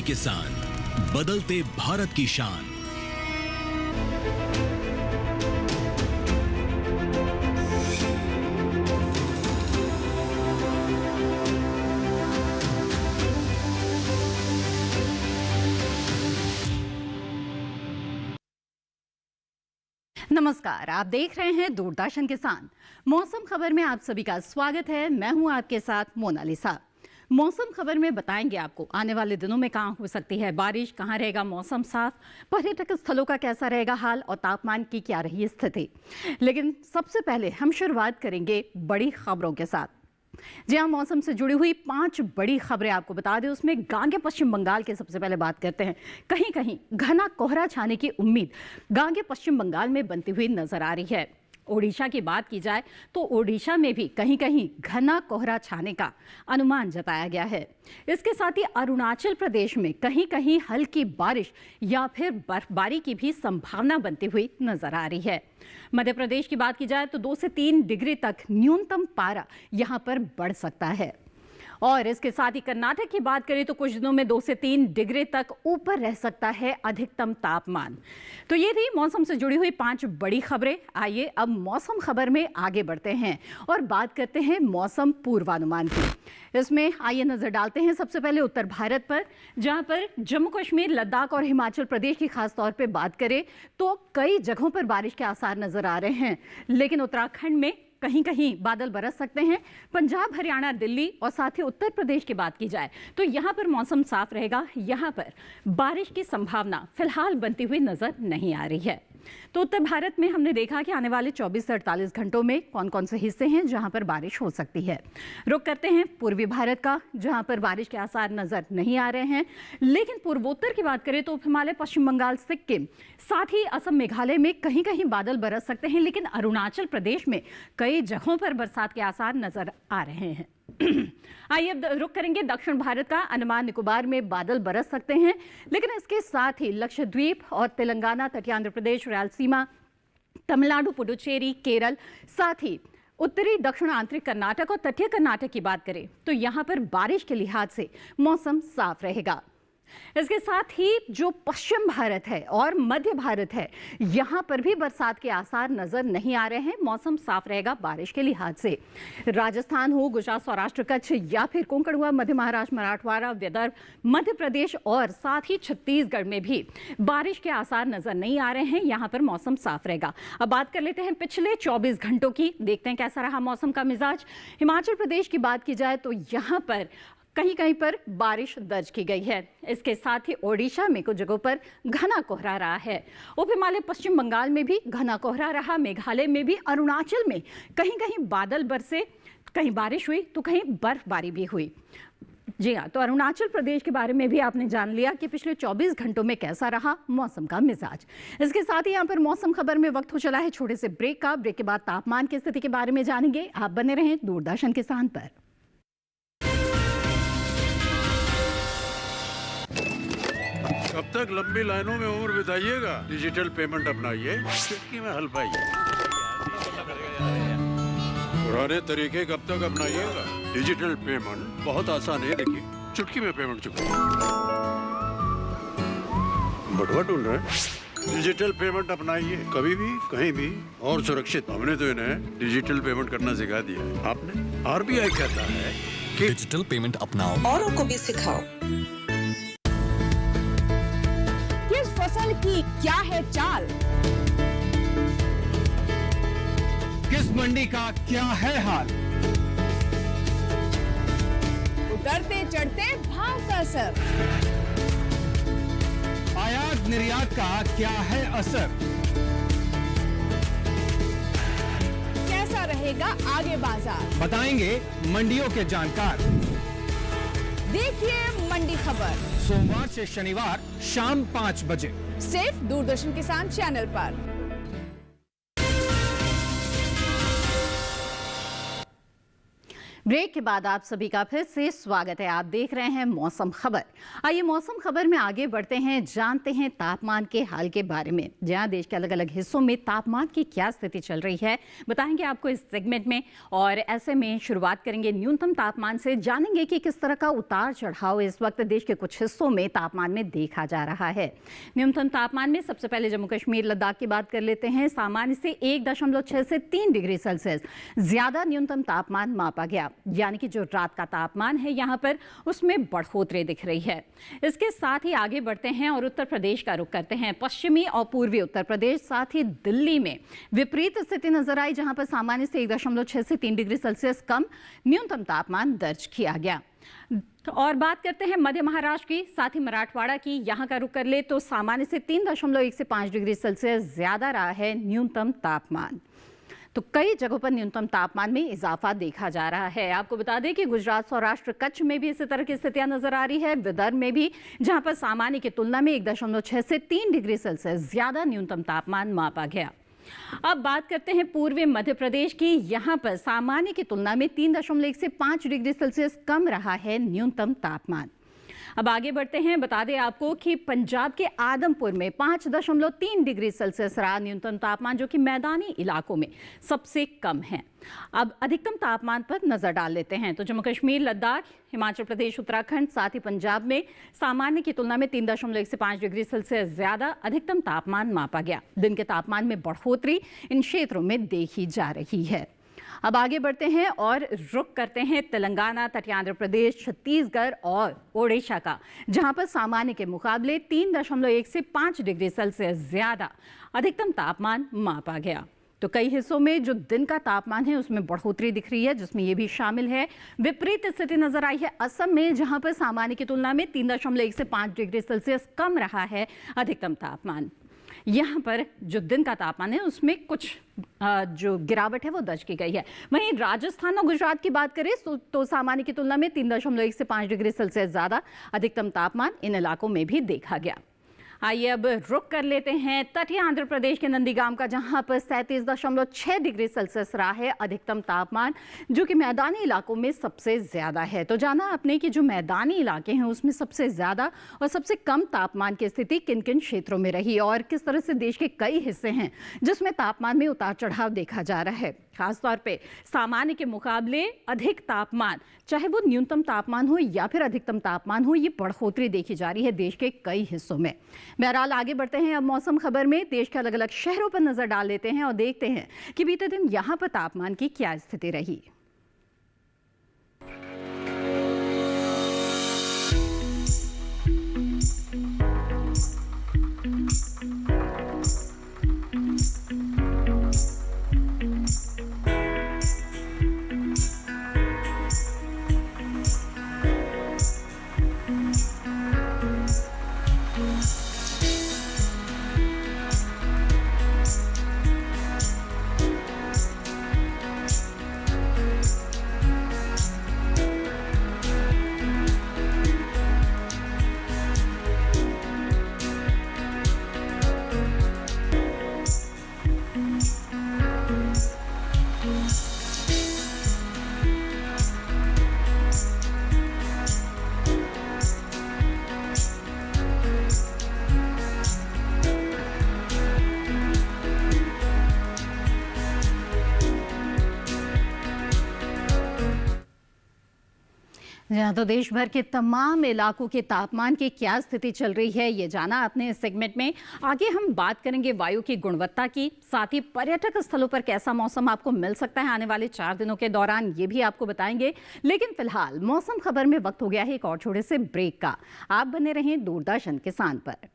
किसान, बदलते भारत की शान। नमस्कार, आप देख रहे हैं दूरदर्शन किसान। मौसम खबर में आप सभी का स्वागत है। मैं हूं आपके साथ मोनालिसा। मौसम खबर में बताएंगे आपको आने वाले दिनों में कहां हो सकती है बारिश, कहां रहेगा मौसम साफ, पर्यटक स्थलों का कैसा रहेगा हाल और तापमान की क्या रही स्थिति। लेकिन सबसे पहले हम शुरुआत करेंगे बड़ी खबरों के साथ। जी हाँ, मौसम से जुड़ी हुई 5 बड़ी खबरें आपको बता दें। उसमें गांगे पश्चिम बंगाल की सबसे पहले बात करते हैं। कहीं कहीं घना कोहरा छाने की उम्मीद गांगे पश्चिम बंगाल में बनती हुई नजर आ रही है। ओडिशा की बात की जाए तो ओडिशा में भी कहीं कहीं घना कोहरा छाने का अनुमान जताया गया है। इसके साथ ही अरुणाचल प्रदेश में कहीं कहीं हल्की बारिश या फिर बर्फबारी की भी संभावना बनती हुई नजर आ रही है। मध्य प्रदेश की बात की जाए तो 2 से 3 डिग्री तक न्यूनतम पारा यहां पर बढ़ सकता है। और इसके साथ ही कर्नाटक की बात करें तो कुछ दिनों में 2 से 3 डिग्री तक ऊपर रह सकता है अधिकतम तापमान। तो ये थी मौसम से जुड़ी हुई 5 बड़ी खबरें। आइए अब मौसम खबर में आगे बढ़ते हैं और बात करते हैं मौसम पूर्वानुमान की। इसमें आइए नजर डालते हैं सबसे पहले उत्तर भारत पर, जहां पर जम्मू कश्मीर, लद्दाख और हिमाचल प्रदेश की खास तौर पर बात करें तो कई जगहों पर बारिश के आसार नजर आ रहे हैं। लेकिन उत्तराखंड में कहीं कहीं बादल बरस सकते हैं। पंजाब, हरियाणा, दिल्ली और साथ ही उत्तर प्रदेश की बात की जाए तो यहां पर मौसम साफ रहेगा। यहां पर बारिश की संभावना फिलहाल बनती हुई नजर नहीं आ रही है। तो उत्तर भारत में हमने देखा कि आने वाले 24 से 48 घंटों में कौन कौन से हिस्से हैं जहां पर बारिश हो सकती है। रुक करते हैं पूर्वी भारत का, जहां पर बारिश के आसार नजर नहीं आ रहे हैं। लेकिन पूर्वोत्तर की बात करें तो हिमालय, पश्चिम बंगाल, सिक्किम, साथ ही असम, मेघालय में कहीं कहीं बादल बरस सकते हैं। लेकिन अरुणाचल प्रदेश में कई जगहों पर बरसात के आसार नजर आ रहे हैं। आइए अब रुक करेंगे दक्षिण भारत का। अंडमान निकोबार में बादल बरस सकते हैं, लेकिन इसके साथ ही लक्षद्वीप और तेलंगाना, तटीय आंध्र प्रदेश, रायलसीमा, तमिलनाडु, पुडुचेरी, केरल, साथ ही उत्तरी दक्षिण आंतरिक कर्नाटक और तटीय कर्नाटक की बात करें तो यहां पर बारिश के लिहाज से मौसम साफ रहेगा। इसके साथ ही जो पश्चिम भारत है और मध्य भारत है, यहां पर भी बरसात के आसार नजर नहीं आ रहे हैं। मौसम साफ रहेगा बारिश के लिहाज से। राजस्थान हो, गुजरात, सौराष्ट्र, कच्छ या फिर कोंकण हुआ, मध्य महाराष्ट्र, मराठवाड़ा, विदर्भ, मध्य प्रदेश और साथ ही छत्तीसगढ़ में भी बारिश के आसार नजर नहीं आ रहे हैं। यहां पर मौसम साफ रहेगा। अब बात कर लेते हैं पिछले 24 घंटों की। देखते हैं कैसा रहा मौसम का मिजाज। हिमाचल प्रदेश की बात की जाए तो यहां पर कहीं कहीं पर बारिश दर्ज की गई है। इसके साथ ही ओडिशा में कुछ जगहों पर घना कोहरा रहा है। उप हिमालय, पश्चिम बंगाल में भी घना कोहरा रहा। मेघालय में भी, अरुणाचल में कहीं कहीं बादल बरसे, कहीं बारिश हुई तो कहीं बर्फबारी भी हुई। जी हाँ, तो अरुणाचल प्रदेश के बारे में भी आपने जान लिया कि पिछले 24 घंटों में कैसा रहा मौसम का मिजाज। इसके साथ ही यहाँ पर मौसम खबर में वक्त हो चला है छोटे से ब्रेक का। ब्रेक के बाद तापमान की स्थिति के बारे में जानेंगे। आप बने रहें दूरदर्शन किसान पर। कब तक लंबी लाइनों में उम्र बिताइएगा? डिजिटल पेमेंट अपनाइए, चुटकी में हल पाइए। पुराने तरीके कब तक अपनाइएगा? डिजिटल पेमेंट बहुत आसान है। देखिए, चुटकी में पेमेंट चुका। बटुआ ढूंढ रहे हैं? डिजिटल पेमेंट अपनाइए, कभी भी कहीं भी और सुरक्षित। हमने तो इन्हें डिजिटल पेमेंट करना सिखा दिया है। आपने? आरबीआई कहता है कि डिजिटल पेमेंट अपनाओ, औरों को भी सिखाओ। फसल की क्या है चाल, किस मंडी का क्या है हाल, उतरते चढ़ते भाव का असर, आयात निर्यात का क्या है असर, कैसा रहेगा आगे बाजार, बताएंगे मंडियों के जानकार। देखिए मंडी खबर सोमवार से शनिवार शाम 5 बजे सिर्फ दूरदर्शन किसान चैनल पर। ब्रेक के बाद आप सभी का फिर से स्वागत है। आप देख रहे हैं मौसम खबर। आइए मौसम खबर में आगे बढ़ते हैं, जानते हैं तापमान के हाल के बारे में। जहां देश के अलग अलग हिस्सों में तापमान की क्या स्थिति चल रही है बताएंगे आपको इस सेगमेंट में। और ऐसे में शुरुआत करेंगे न्यूनतम तापमान से, जानेंगे कि किस तरह का उतार चढ़ाव इस वक्त देश के कुछ हिस्सों में तापमान में देखा जा रहा है। न्यूनतम तापमान में सबसे पहले जम्मू कश्मीर लद्दाख की बात कर लेते हैं। सामान्य से 1.6 से 3 डिग्री सेल्सियस ज्यादा न्यूनतम तापमान मापा गया, यानी कि जो रात का तापमान है यहाँ पर उसमें बढ़ोतरी दिख रही है। इसके साथ ही आगे बढ़ते हैं और उत्तर प्रदेश का रुख करते हैं। पश्चिमी और पूर्वी उत्तर प्रदेश साथ ही दिल्ली में विपरीत स्थिति नजर आई, जहां पर सामान्य से 1.6 से 3 डिग्री सेल्सियस कम न्यूनतम तापमान दर्ज किया गया। और बात करते हैं मध्य महाराष्ट्र की, साथ ही मराठवाड़ा की। यहाँ का रुख कर ले तो सामान्य से 3.1 से 5 डिग्री सेल्सियस ज्यादा रहा है न्यूनतम तापमान। तो कई जगहों पर न्यूनतम तापमान में इजाफा देखा जा रहा है। आपको बता दें कि गुजरात, सौराष्ट्र, कच्छ में भी इसी तरह की स्थितियां नजर आ रही है। विदर्भ में भी, जहां पर सामान्य की तुलना में 1.6 से 3 डिग्री सेल्सियस ज्यादा न्यूनतम तापमान मापा गया। अब बात करते हैं पूर्वी मध्य प्रदेश की। यहाँ पर सामान्य की तुलना में 3.1 से 5 डिग्री सेल्सियस कम रहा है न्यूनतम तापमान। अब आगे बढ़ते हैं, बता दें आपको कि पंजाब के आदमपुर में 5.3 डिग्री सेल्सियस रहा न्यूनतम तापमान, जो कि मैदानी इलाकों में सबसे कम है। अब अधिकतम तापमान पर नजर डाल लेते हैं तो जम्मू कश्मीर, लद्दाख, हिमाचल प्रदेश, उत्तराखंड साथ ही पंजाब में सामान्य की तुलना में 3.1 से 5 डिग्री सेल्सियस ज्यादा अधिकतम तापमान मापा गया। दिन के तापमान में बढ़ोतरी इन क्षेत्रों में देखी जा रही है। अब आगे बढ़ते हैं और रुख करते हैं तेलंगाना, तटीय आंध्र प्रदेश, छत्तीसगढ़ और ओडिशा का, जहां पर सामान्य के मुकाबले 3.1 से 5 डिग्री सेल्सियस ज्यादा अधिकतम तापमान मापा गया। तो कई हिस्सों में जो दिन का तापमान है उसमें बढ़ोतरी दिख रही है, जिसमें ये भी शामिल है। विपरीत स्थिति नजर आई है असम में, जहां पर सामान्य की तुलना में 3.1 से 5 डिग्री सेल्सियस कम रहा है अधिकतम तापमान। यहाँ पर जो दिन का तापमान है उसमें कुछ जो गिरावट है वो दर्ज की गई है। वहीं राजस्थान और गुजरात की बात करें तो सामान्य की तुलना में 3.1 से 5 डिग्री सेल्सियस ज्यादा अधिकतम तापमान इन इलाकों में भी देखा गया। आइए अब रुख कर लेते हैं तटीय आंध्र प्रदेश के नंदीगाम का, जहां पर 37.6 डिग्री सेल्सियस रहा है अधिकतम तापमान, जो कि मैदानी इलाकों में सबसे ज्यादा है। तो जाना आपने कि जो मैदानी इलाके हैं उसमें सबसे ज्यादा और सबसे कम तापमान की स्थिति किन किन क्षेत्रों में रही और किस तरह से देश के कई हिस्से हैं जिसमें तापमान में उतार चढ़ाव देखा जा रहा है। खासतौर पे सामान्य के मुकाबले अधिक तापमान, चाहे वो न्यूनतम तापमान हो या फिर अधिकतम तापमान हो, ये बढ़ोतरी देखी जा रही है देश के कई हिस्सों में। बहरहाल आगे बढ़ते हैं अब मौसम खबर में। देश के अलग अलग शहरों पर नजर डाल लेते हैं और देखते हैं कि बीते दिन यहाँ पर तापमान की क्या स्थिति रही। जहाँ तो देश भर के तमाम इलाकों के तापमान की क्या स्थिति चल रही है ये जाना आपने इस सेगमेंट में। आगे हम बात करेंगे वायु की गुणवत्ता की, साथ ही पर्यटक स्थलों पर कैसा मौसम आपको मिल सकता है आने वाले 4 दिनों के दौरान, ये भी आपको बताएंगे। लेकिन फिलहाल मौसम खबर में वक्त हो गया है एक और छोटे से ब्रेक का। आप बने रहें दूरदर्शन किसान पर।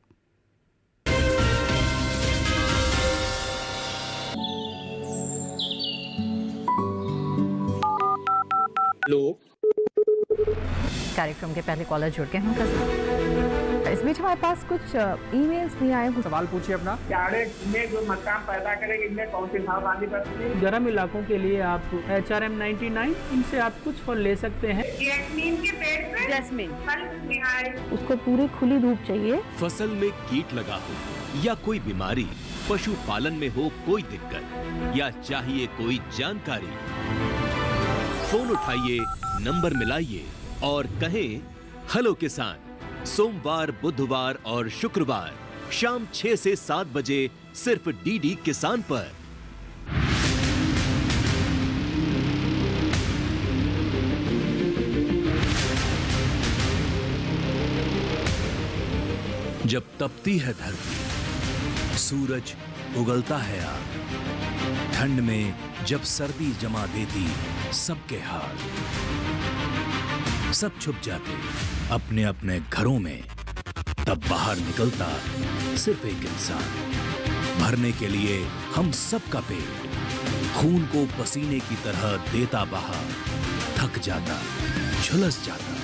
कार्यक्रम के पहले कॉलर जुड़ गए हैं। इस बीच हमारे पास कुछ ईमेल्स भी आए। सवाल पूछिए अपना। कैडेट में जो मतदान पैदा करेंगे इनमें कौन सी सावधानी बरतनी है? गर्म इलाकों के लिए आप HRM 99 इनसे आप कुछ फल ले सकते हैं। जैस्मीन के पेड़ पे जैस्मिन, फल निहाय। उसको पूरी खुली धूप चाहिए। फसल में कीट लगा हो या कोई बीमारी, पशुपालन में हो कोई दिक्कत या चाहिए कोई जानकारी, फोन उठाइए, नंबर मिलाइए और कहें हेलो किसान। सोमवार, बुधवार और शुक्रवार शाम 6 से 7 बजे सिर्फ डीडी किसान पर। जब तपती है धरती, सूरज उगलता है आग, ठंड में जब सर्दी जमा देती सबके हाल, सब छुप जाते अपने अपने घरों में, तब बाहर निकलता सिर्फ एक इंसान, भरने के लिए हम सबका पेट, खून को पसीने की तरह देता बहा, थक जाता, झुलस जाता,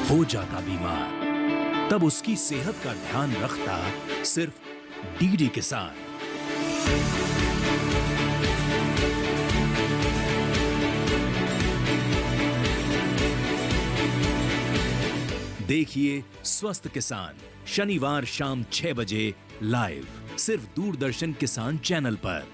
हो जाता बीमार, तब उसकी सेहत का ध्यान रखता सिर्फ डीडी किसान। देखिए स्वस्थ किसान शनिवार शाम 6 बजे लाइव सिर्फ दूरदर्शन किसान चैनल पर।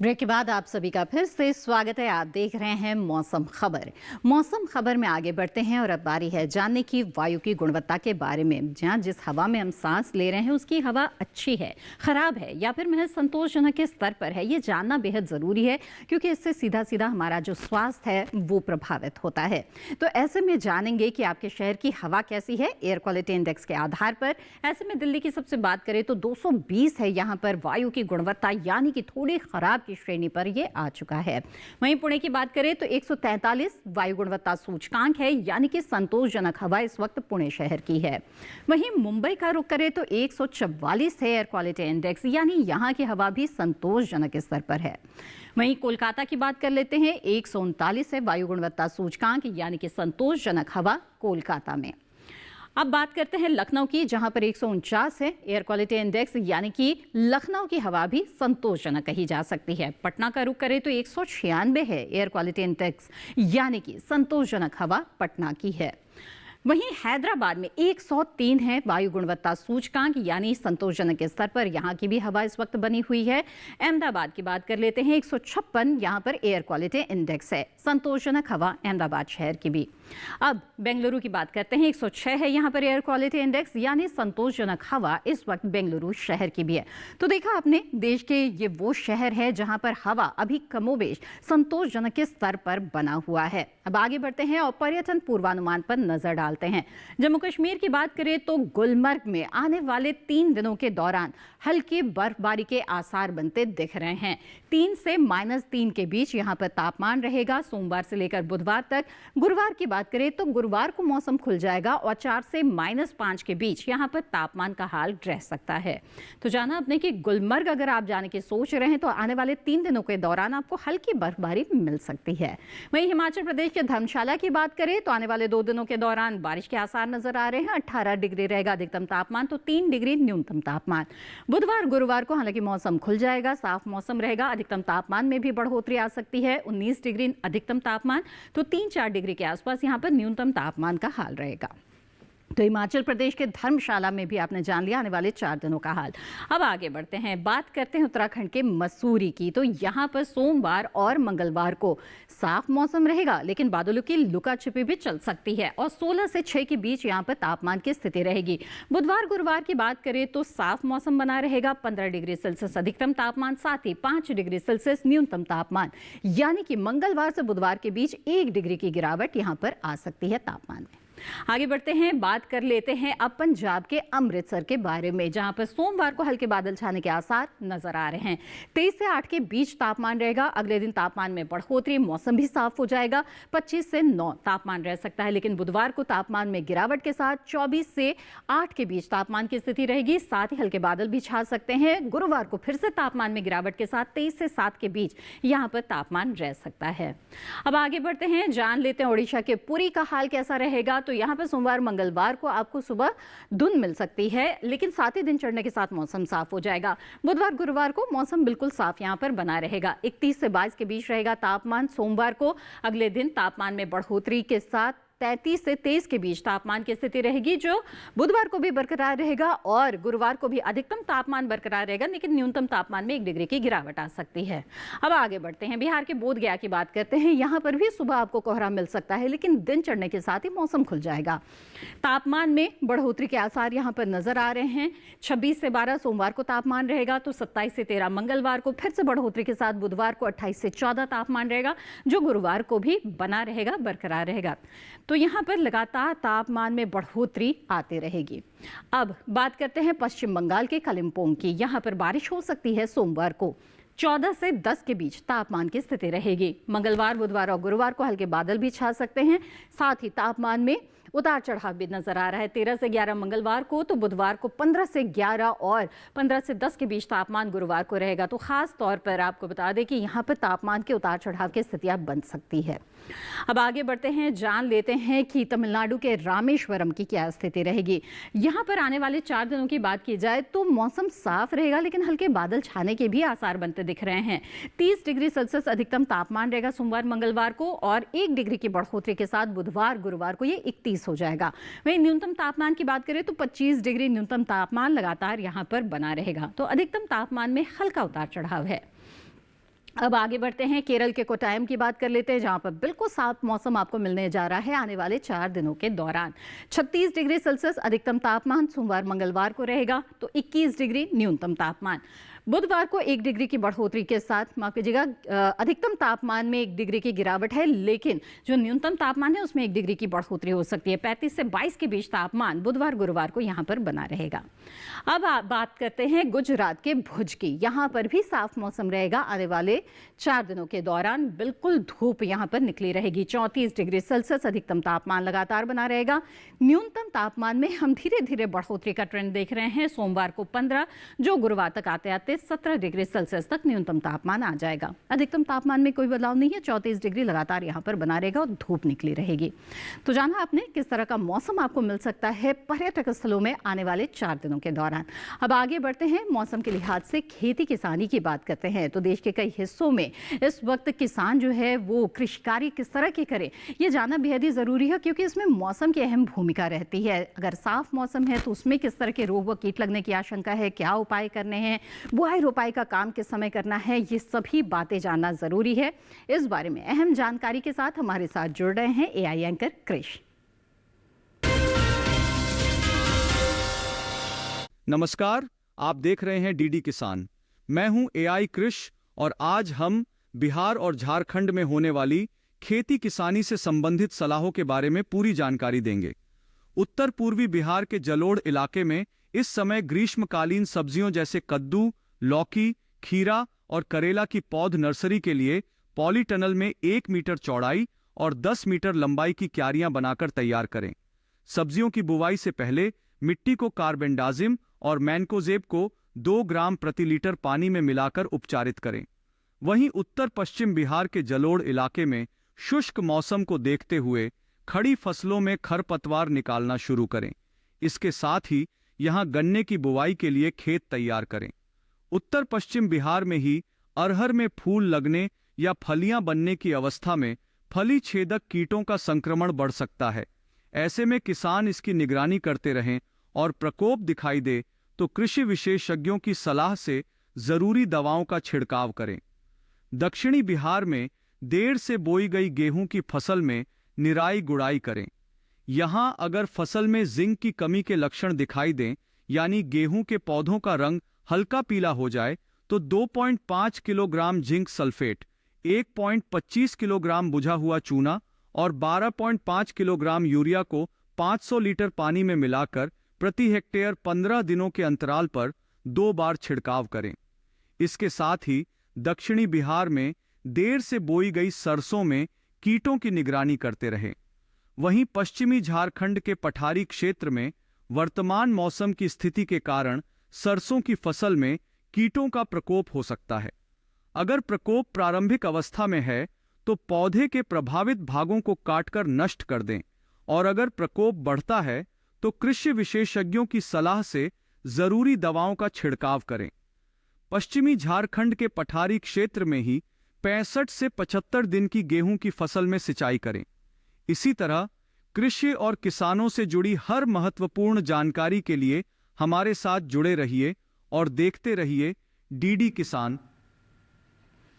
ब्रेक के बाद आप सभी का फिर से स्वागत है। आप देख रहे हैं मौसम खबर। मौसम खबर में आगे बढ़ते हैं और अब बारी है जानने की वायु की गुणवत्ता के बारे में। जहां जिस हवा में हम सांस ले रहे हैं उसकी हवा अच्छी है, खराब है या फिर महज संतोषजनक के स्तर पर है, ये जानना बेहद जरूरी है क्योंकि इससे सीधा सीधा हमारा जो स्वास्थ्य है वो प्रभावित होता है। तो ऐसे में जानेंगे कि आपके शहर की हवा कैसी है एयर क्वालिटी इंडेक्स के आधार पर। ऐसे में दिल्ली की सबसे बात करें तो 220 है यहाँ पर वायु की गुणवत्ता, यानी कि थोड़ी खराब की श्रेणी पर ये आ चुका है। वहीं पुणे की बात करें तो 143 वायु गुणवत्ता सूचकांक है, यानी कि संतोषजनक हवा इस वक्त पुणे शहर की है। वहीं मुंबई का रुख करें तो 144 है एयर क्वालिटी इंडेक्स, यानी यहां की हवा भी संतोषजनक स्तर पर है। वहीं कोलकाता की बात कर लेते हैं, 139 है वायु गुणवत्ता सूचकांक, यानी कि संतोषजनक हवा कोलकाता में। अब बात करते हैं लखनऊ की, जहां पर 149 है एयर क्वालिटी इंडेक्स, यानी कि लखनऊ की हवा भी संतोषजनक कही जा सकती है। पटना का रुख करें तो 196 है एयर क्वालिटी इंडेक्स, यानी कि संतोषजनक हवा पटना की है। वहीं हैदराबाद में 103 है वायु गुणवत्ता सूचकांक, यानी संतोषजनक स्तर पर यहां की भी हवा इस वक्त बनी हुई है। अहमदाबाद की बात कर लेते हैं, 156 यहां पर एयर क्वालिटी इंडेक्स है, संतोषजनक हवा अहमदाबाद शहर की भी। अब बेंगलुरु की बात करते हैं, 106 है यहां पर एयर क्वालिटी इंडेक्स, यानी संतोषजनक हवा इस वक्त बेंगलुरु शहर की भी है। तो देखा आपने, देश के ये वो शहर है जहां पर हवा अभी कमोबेश संतोषजनक के स्तर पर बना हुआ है। अब आगे बढ़ते हैं और पर्यटन पूर्वानुमान पर नजर डालते हैं। जम्मू कश्मीर की बात करें तो गुलमर्ग में आने वाले 3 दिनों के दौरान हल्की बर्फबारी के आसार बनते दिख रहे हैं। 3 से -3 के बीच यहां पर तापमान रहेगा सोमवार से लेकर बुधवार तक। गुरुवार की बात करें तो गुरुवार को मौसम खुल जाएगा और 4 से -5 के बीच यहां पर तापमान का हाल रह सकता है। तो जाना आपने कि गुलमर्ग अगर आप जाने की सोच रहे हैं तो आने वाले 3 दिनों के दौरान आपको हल्की बर्फबारी मिल सकती है। वहीं हिमाचल प्रदेश के धर्मशाला की बात करें तो आने वाले 2 दिनों के दौरान बारिश के आसार नजर आ रहे हैं। 18 डिग्री रहेगा अधिकतम तापमान, तो 3 डिग्री न्यूनतम तापमान। बुधवार गुरुवार को हालांकि मौसम खुल जाएगा, साफ मौसम रहेगा, अधिकतम तापमान में भी बढ़ोतरी आ सकती है। 19 डिग्री अधिकतम तापमान, तो 3-4 डिग्री के आसपास यहाँ पर न्यूनतम तापमान का हाल रहेगा। तो हिमाचल प्रदेश के धर्मशाला में भी आपने जान लिया आने वाले 4 दिनों का हाल। अब आगे बढ़ते हैं, बात करते हैं उत्तराखंड के मसूरी की। तो यहाँ पर सोमवार और मंगलवार को साफ मौसम रहेगा, लेकिन बादलों की लुका छिपी भी चल सकती है और 16 से 6 के बीच यहाँ पर तापमान की स्थिति रहेगी। बुधवार गुरुवार की बात करें तो साफ मौसम बना रहेगा, 15 डिग्री सेल्सियस अधिकतम तापमान, साथ ही 5 डिग्री सेल्सियस न्यूनतम तापमान, यानी कि मंगलवार से बुधवार के बीच 1 डिग्री की गिरावट यहाँ पर आ सकती है तापमान में। आगे बढ़ते हैं, बात कर लेते हैं अब पंजाब के अमृतसर के बारे में, जहां पर सोमवार को हल्के बादल छाने के आसार नजर आ रहे हैं। 23 से 8 के बीच तापमान रहेगा। अगले दिन तापमान में बढ़ोतरी, मौसम भी साफ हो जाएगा, 25 से 9 तापमान रह सकता है। लेकिन बुधवार को तापमान में गिरावट के साथ 24 से 8 के बीच तापमान की स्थिति रहेगी, साथ ही हल्के बादल भी छा सकते हैं। गुरुवार को फिर से तापमान में गिरावट के साथ 23 से 7 के बीच यहाँ पर तापमान रह सकता है। अब आगे बढ़ते हैं, जान लेते हैं ओडिशा के पुरी का हाल कैसा रहेगा। तो यहाँ पर सोमवार मंगलवार को आपको सुबह धुंध मिल सकती है, लेकिन साथ ही दिन चढ़ने के साथ मौसम साफ हो जाएगा। बुधवार गुरुवार को मौसम बिल्कुल साफ यहाँ पर बना रहेगा, 31 से 22 के बीच रहेगा तापमान। सोमवार को अगले दिन तापमान में बढ़ोतरी के साथ 33 से 23 के बीच तापमान की स्थिति रहेगी, जो बुधवार को भी बरकरार रहेगा और गुरुवार को भी अधिकतम तापमान बरकरार रहेगा, लेकिन न्यूनतम तापमान में 1 डिग्री की गिरावट आ सकती है। अब आगे बढ़ते हैं, बिहार के बोधगया की बात करते हैं। यहाँ पर भी सुबह आपको कोहरा मिल सकता है, लेकिन दिन चढ़ने के साथ ही मौसम खुल जाएगा। तापमान में बढ़ोतरी के आसार यहाँ पर नजर आ रहे हैं। 26 से 12 सोमवार को तापमान रहेगा, तो 27 से 13 मंगलवार को फिर से बढ़ोतरी के साथ बुधवार को 28 से 14 तापमान रहेगा, जो गुरुवार को भी बना रहेगा, बरकरार रहेगा। तो यहाँ पर लगातार तापमान में बढ़ोतरी आती रहेगी। अब बात करते हैं पश्चिम बंगाल के कालिम्पोंग की। यहाँ पर बारिश हो सकती है सोमवार को। 14 से 10 के बीच तापमान की स्थिति रहेगी। मंगलवार, बुधवार और गुरुवार को हल्के बादल भी छा सकते हैं। साथ ही तापमान में उतार चढ़ाव भी नजर आ रहा है। 13 से 11 मंगलवार को, तो बुधवार को 15 से 11 और 15 से 10 के बीच तापमान गुरुवार को रहेगा। तो खास तौर पर आपको बता दें कि यहाँ पर तापमान के उतार चढ़ाव की स्थितियां बन सकती है। अब आगे बढ़ते हैं, जान लेते हैं कि तमिलनाडु के रामेश्वरम की क्या स्थिति रहेगी। यहाँ पर आने वाले 4 दिनों की बात की जाए तो मौसम साफ रहेगा, लेकिन हल्के बादल छाने के भी आसार बनते दिख रहे हैं। 30 डिग्री सेल्सियस अधिकतम तापमान रहेगा सोमवार मंगलवार को, और 1 डिग्री की बढ़ोतरी के साथ बुधवार गुरुवार को ये 31 हो जाएगा। वहीं न्यूनतम तापमान की बात करें तो 25 डिग्री न्यूनतम तापमान लगातार यहाँ पर बना रहेगा। तो अधिकतम तापमान में हल्का उतार चढ़ाव है। अब आगे बढ़ते हैं, केरल के कोट्टायम की बात कर लेते हैं, जहां पर बिल्कुल साफ मौसम आपको मिलने जा रहा है आने वाले 4 दिनों के दौरान। 36 डिग्री सेल्सियस अधिकतम तापमान सोमवार मंगलवार को रहेगा, तो 21 डिग्री न्यूनतम तापमान। बुधवार को 1 डिग्री की बढ़ोतरी के साथ, माफ कीजिएगा, अधिकतम तापमान में 1 डिग्री की गिरावट है, लेकिन जो न्यूनतम तापमान है उसमें 1 डिग्री की बढ़ोतरी हो सकती है। 35 से 22 के बीच तापमान बुधवार गुरुवार को यहाँ पर बना रहेगा। अब आप बात करते हैं गुजरात के भुज की। यहाँ पर भी साफ मौसम रहेगा आने वाले 4 दिनों के दौरान। बिल्कुल धूप यहाँ पर निकली रहेगी। 34 डिग्री सेल्सियस अधिकतम तापमान लगातार बना रहेगा। न्यूनतम तापमान में हम धीरे धीरे बढ़ोतरी का ट्रेंड देख रहे हैं। सोमवार को 15, जो गुरुवार तक आते आते 17 डिग्री सेल्सियस तक न्यूनतम तापमान आ जाएगा। अधिकतम तापमान में कोई बदलाव नहीं है। 34 डिग्री लगातार यहाँ पर बना रहेगा और धूप निकली रहेगी। तो जाना आपने किस तरह का मौसम आपको मिल सकता है पर्यटक स्थलों में आने वाले 4 दिनों के दौरान। अब आगे बढ़ते हैं, मौसम के लिहाज से खेती किसानी की बात करते हैं। तो देश के कई हिस्सों में इस वक्त किसान जो है वो कृषि कार्य किस तरह के करें, ये जानना बेहद ही जरूरी है, क्योंकि इसमें मौसम की अहम भूमिका रहती है। अगर साफ मौसम है तो उसमें किस तरह के रोग व कीट लगने की आशंका है, क्या उपाय करने हैं, बुआई रोपाई का काम किस समय करना है, ये सभी बातें जानना जरूरी है। इस बारे में अहम जानकारी के साथ हमारे साथ जुड़ रहे हैं एआई एंकर कृष। नमस्कार, आप देख रहे हैं डीडी किसान। मैं हूं एआई कृष और आज हम बिहार और झारखंड में होने वाली खेती किसानी से संबंधित सलाहों के बारे में पूरी जानकारी देंगे। उत्तर पूर्वी बिहार के जलोढ़ इलाके में इस समय ग्रीष्मकालीन सब्जियों जैसे कद्दू, लौकी, खीरा और करेला की पौध नर्सरी के लिए पॉलीटनल में 1 मीटर चौड़ाई और 10 मीटर लंबाई की क्यारियां बनाकर तैयार करें। सब्जियों की बुवाई से पहले मिट्टी को कार्बेंडाजिम और मैनकोजेब को 2 ग्राम प्रति लीटर पानी में मिलाकर उपचारित करें। वहीं उत्तर पश्चिम बिहार के जलोढ़ इलाके में शुष्क मौसम को देखते हुए खड़ी फसलों में खरपतवार निकालना शुरू करें। इसके साथ ही यहां गन्ने की बुवाई के लिए खेत तैयार करें। उत्तर पश्चिम बिहार में ही अरहर में फूल लगने या फलियां बनने की अवस्था में फली छेदक कीटों का संक्रमण बढ़ सकता है। ऐसे में किसान इसकी निगरानी करते रहें और प्रकोप दिखाई दे तो कृषि विशेषज्ञों की सलाह से जरूरी दवाओं का छिड़काव करें। दक्षिणी बिहार में देर से बोई गई गेहूं की फसल में निराई गुड़ाई करें। यहां अगर फसल में जिंक की कमी के लक्षण दिखाई दें, यानी गेहूं के पौधों का रंग हल्का पीला हो जाए, तो 2.5 किलोग्राम जिंक सल्फेट, 1.25 किलोग्राम बुझा हुआ चूना और 12.5 किलोग्राम यूरिया को 500 लीटर पानी में मिलाकर प्रति हेक्टेयर 15 दिनों के अंतराल पर 2 बार छिड़काव करें। इसके साथ ही दक्षिणी बिहार में देर से बोई गई सरसों में कीटों की निगरानी करते रहें। वहीं पश्चिमी झारखंड के पठारी क्षेत्र में वर्तमान मौसम की स्थिति के कारण सरसों की फसल में कीटों का प्रकोप हो सकता है। अगर प्रकोप प्रारंभिक अवस्था में है तो पौधे के प्रभावित भागों को काटकर नष्ट कर दें, और अगर प्रकोप बढ़ता है तो कृषि विशेषज्ञों की सलाह से जरूरी दवाओं का छिड़काव करें। पश्चिमी झारखंड के पठारी क्षेत्र में ही 65 से 75 दिन की गेहूं की फसल में सिंचाई करें। इसी तरह कृषि और किसानों से जुड़ी हर महत्वपूर्ण जानकारी के लिए हमारे साथ जुड़े रहिए और देखते रहिए डीडी किसान।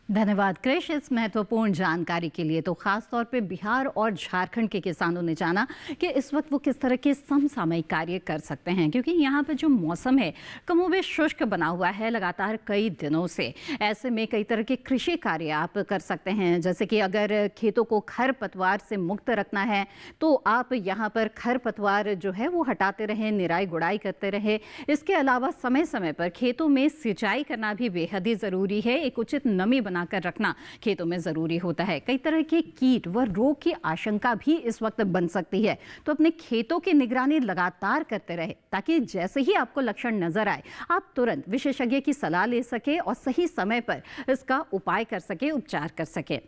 धन्यवाद कृष इस महत्वपूर्ण जानकारी के लिए। तो खास तौर पे बिहार और झारखंड के किसानों ने जाना कि इस वक्त वो किस तरह के समसामयिक कार्य कर सकते हैं, क्योंकि यहाँ पे जो मौसम है कमोबेश शुष्क बना हुआ है लगातार कई दिनों से। ऐसे में कई तरह के कृषि कार्य आप कर सकते हैं, जैसे कि अगर खेतों को खरपतवार से मुक्त रखना है तो आप यहाँ पर खरपतवार जो है वो हटाते रहें, निराई गुड़ाई करते रहें। इसके अलावा समय समय पर खेतों में सिंचाई करना भी बेहद ही ज़रूरी है। एक उचित नमी बनाकर रखना खेतों में जरूरी होता है। कई तरह के कीट व रोग की आशंका भी इस वक्त बन सकती है, तो अपने खेतों की निगरानी लगातार करते रहे ताकि जैसे ही आपको लक्षण नजर आए आप तुरंत विशेषज्ञ की सलाह ले सके और सही समय पर इसका उपाय कर सके, उपचार कर सके।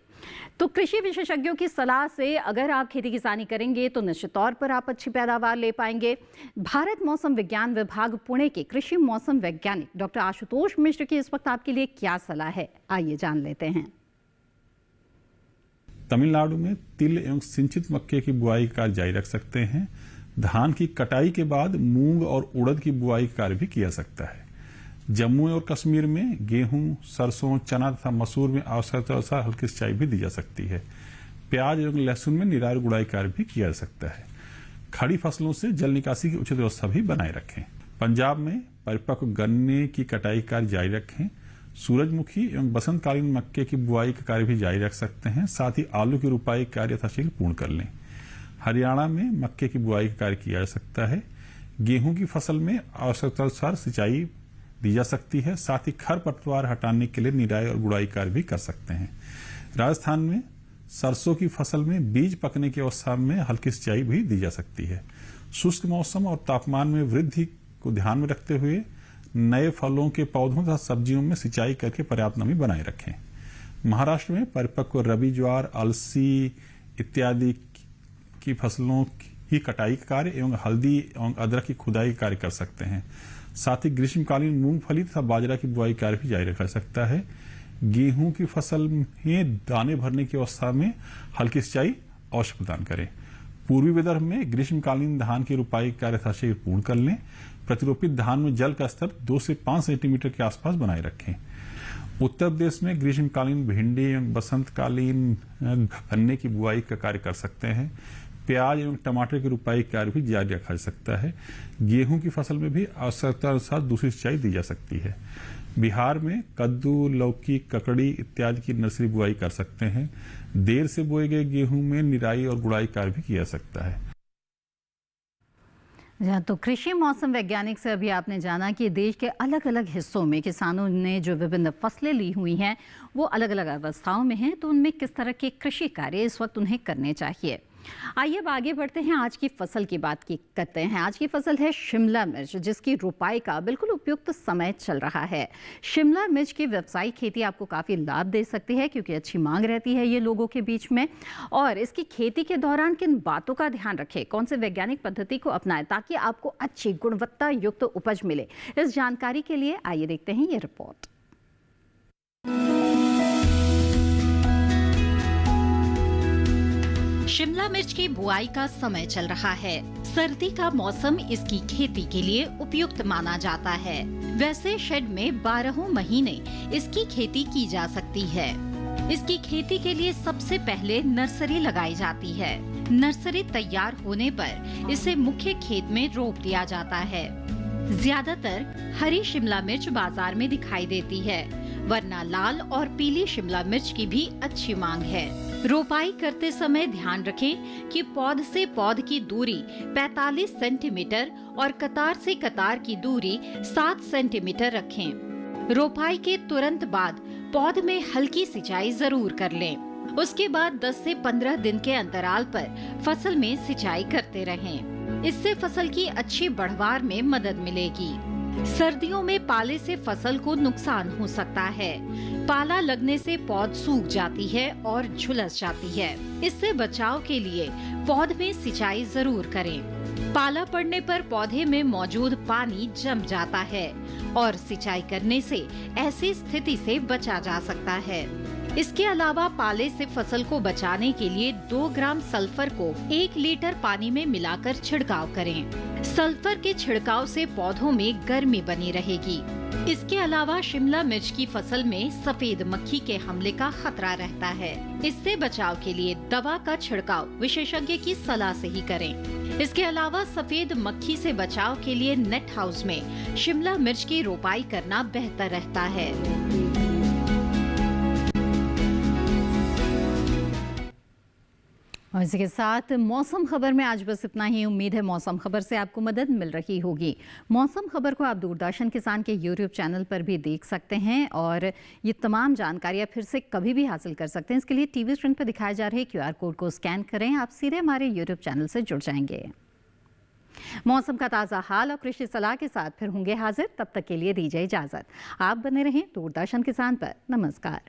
तो कृषि विशेषज्ञों की सलाह से अगर आप खेती किसानी करेंगे तो निश्चित तौर पर आप अच्छी पैदावार ले पाएंगे। भारत मौसम विज्ञान विभाग पुणे के कृषि मौसम वैज्ञानिक डॉक्टर आशुतोष मिश्र की इस वक्त आपके लिए क्या सलाह है, आइए जान लेते हैं। तमिलनाडु में तिल एवं सिंचित मक्के की बुआई का कार्य जारी रख सकते हैं। धान की कटाई के बाद मूंग और उड़द की बुआई का कार्य भी किया सकता है। जम्मू और कश्मीर में गेहूं, सरसों, चना तथा मसूर में आवश्यकता अनुसार हल्की सिंचाई भी दी जा सकती है। प्याज एवं लहसुन में निराई गुड़ाई कार्य भी किया जा सकता है। खड़ी फसलों से जल निकासी की उचित व्यवस्था भी बनाए रखें। पंजाब में परिपक्व गन्ने की कटाई कार्य जारी रखें। सूरजमुखी एवं बसंतकालीन मक्के की बुआई का कार्य भी जारी रख सकते हैं। साथ ही आलू की रुपाई कार्य यथाशीघ्र पूर्ण कर लें। हरियाणा में मक्के की बुआई का कार्य किया जा सकता है। गेहूं की फसल में आवश्यकता अनुसार सिंचाई दी जा सकती है। साथ ही खरपतवार हटाने के लिए निराई और गुड़ाई कार्य भी कर सकते हैं। राजस्थान में सरसों की फसल में बीज पकने की अवस्था में हल्की सिंचाई भी दी जा सकती है। शुष्क मौसम और तापमान में वृद्धि को ध्यान में रखते हुए नए फलों के पौधों तथा सब्जियों में सिंचाई करके पर्याप्त नमी बनाए रखें। महाराष्ट्र में परिपक्व रबी ज्वार, अलसी इत्यादि की फसलों की कटाई का कार्य एवं हल्दी एवं अदरक की खुदाई कार्य कर सकते हैं। साथ ही ग्रीष्मकालीन मूंगफली तथा बाजरा की बुआई कार्य भी जारी रखा जा सकता है। गेहूं की फसल में दाने भरने की अवस्था में हल्की सिंचाई अवश्य प्रदान करें। पूर्वी विदर्भ में ग्रीष्मकालीन धान की रुपाई कार्य यथाशीघ्र पूर्ण कर लें। प्रतिरोपित धान में जल का स्तर 2 से 5 सेंटीमीटर के आसपास बनाए रखें। उत्तर प्रदेश में ग्रीष्मकालीन भिंडी एवं बसंतकालीन गन्ने की बुआई का कार्य कर सकते हैं। प्याज एवं टमाटर की रुपाई कार्य भी जारी रखा जा सकता है। गेहूं की फसल में भी आवश्यकता अनुसार दूसरी सिंचाई दी जा सकती है। बिहार में कद्दू, लौकी, ककड़ी इत्यादि की नर्सरी बुआई कर सकते हैं। देर से बोए गए गेहूं में निराई और गुड़ाई कार्य भी किया जा सकता है। जहाँ तो कृषि मौसम वैज्ञानिक से अभी आपने जाना कि देश के अलग अलग हिस्सों में किसानों ने जो विभिन्न फसलें ली हुई हैं वो अलग अलग अवस्थाओं में हैं, तो उनमें किस तरह के कृषि कार्य इस वक्त उन्हें करने चाहिए। आइए अब आगे बढ़ते हैं, आज की फसल की बात करते हैं। आज की फसल है शिमला मिर्च, जिसकी रुपाई का बिल्कुल उपयुक्त समय चल रहा है। शिमला मिर्च की व्यावसायिक खेती आपको काफ़ी लाभ दे सकती है क्योंकि अच्छी मांग रहती है ये लोगों के बीच में। और इसकी खेती के दौरान किन बातों का ध्यान रखें, कौन से वैज्ञानिक पद्धति को अपनाएं ताकि आपको अच्छी गुणवत्ता युक्त उपज मिले, इस जानकारी के लिए आइए देखते हैं ये रिपोर्ट। शिमला मिर्च की बुआई का समय चल रहा है। सर्दी का मौसम इसकी खेती के लिए उपयुक्त माना जाता है। वैसे शेड में 12 महीने इसकी खेती की जा सकती है। इसकी खेती के लिए सबसे पहले नर्सरी लगाई जाती है। नर्सरी तैयार होने पर इसे मुख्य खेत में रोप दिया जाता है। ज्यादातर हरी शिमला मिर्च बाजार में दिखाई देती है, वरना लाल और पीली शिमला मिर्च की भी अच्छी मांग है। रोपाई करते समय ध्यान रखें कि पौध से पौध की दूरी 45 सेंटीमीटर और कतार से कतार की दूरी 7 सेंटीमीटर रखें। रोपाई के तुरंत बाद पौध में हल्की सिंचाई जरूर कर लें। उसके बाद 10 से 15 दिन के अंतराल पर फसल में सिंचाई करते रहें। इससे फसल की अच्छी बढ़वार में मदद मिलेगी। सर्दियों में पाले से फसल को नुकसान हो सकता है। पाला लगने से पौध सूख जाती है और झुलस जाती है। इससे बचाव के लिए पौध में सिंचाई जरूर करें। पाला पड़ने पर पौधे में मौजूद पानी जम जाता है और सिंचाई करने से ऐसी स्थिति से बचा जा सकता है। इसके अलावा पाले से फसल को बचाने के लिए 2 ग्राम सल्फर को 1 लीटर पानी में मिलाकर छिड़काव करें। सल्फर के छिड़काव से पौधों में गर्मी बनी रहेगी। इसके अलावा शिमला मिर्च की फसल में सफेद मक्खी के हमले का खतरा रहता है। इससे बचाव के लिए दवा का छिड़काव विशेषज्ञ की सलाह से ही करें। इसके अलावा सफेद मक्खी से बचाव के लिए नेट हाउस में शिमला मिर्च की रोपाई करना बेहतर रहता है। और इसी के साथ मौसम खबर में आज बस इतना ही। उम्मीद है मौसम खबर से आपको मदद मिल रही होगी। मौसम खबर को आप दूरदर्शन किसान के यूट्यूब चैनल पर भी देख सकते हैं और ये तमाम जानकारियां फिर से कभी भी हासिल कर सकते हैं। इसके लिए टीवी स्क्रीन पर दिखाए जा रहे QR कोड को स्कैन करें, आप सीधे हमारे यूट्यूब चैनल से जुड़ जाएंगे। मौसम का ताज़ा हाल और कृषि सलाह के साथ फिर होंगे हाजिर। तब तक के लिए दीजिए इजाजत। आप बने रहें दूरदर्शन किसान पर। नमस्कार।